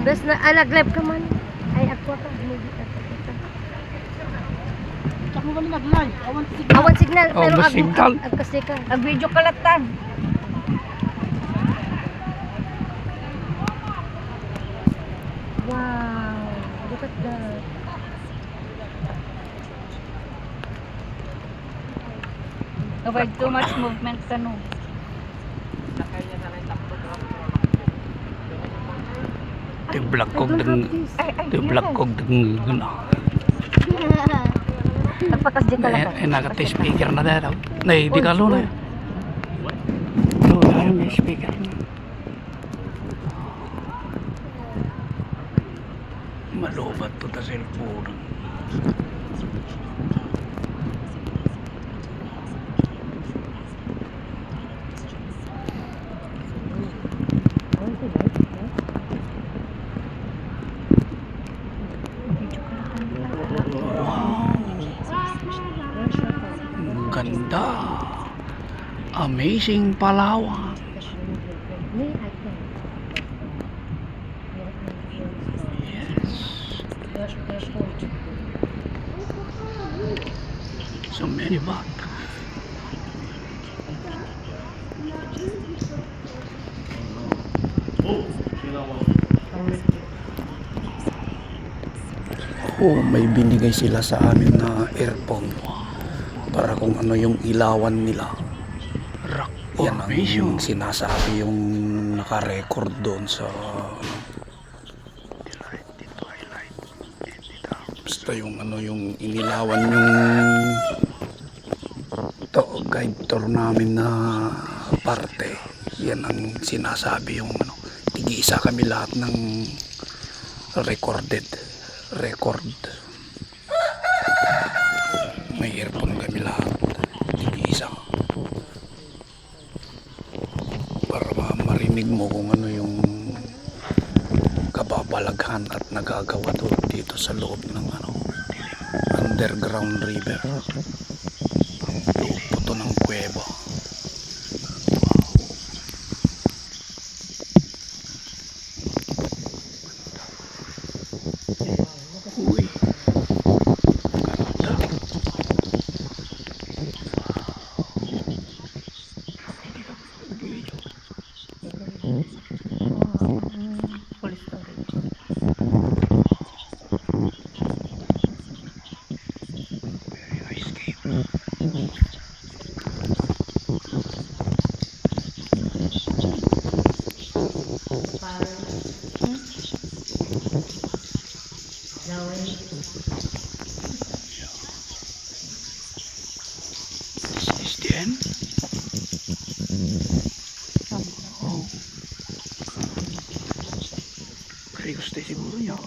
Bes na nag-live ka man. Ay ako ka. Tsaka mo ba nag-live? Awan signal. Awan signal Oh, pero bas signal. kasi ka. Ag-video kalatan. Wow. Look at that. Avoid too much movement ka no. Tiblak kog deng. Tiblak kog deng guna. Nagpakas di kalatan. Nakati speaker na daw. Nay, di ka na. No, ayaw may speaker na. Malubat to ta cellphone. Ganda. Amazing Palawan. Yes. So many back. Oh, may binigay sila sa amin na earphone para kung ano yung ilawan nila. Yan ang sinasabi yung naka-record doon sa basta yung ano yung inilawan yung guide tour namin na parte. Yan ang sinasabi yung ano, tig-isa kami lahat ng record. May earphone kami lahat, tig-isa, para marinig mo kung ano yung kababalaghan at nagagawa doon dito sa loob ng ano, underground river, ang puto ng kuweba. Uy, ganda. Full storage. Very nice game. Is this the end? Oh. Kaya gusto siguro niya.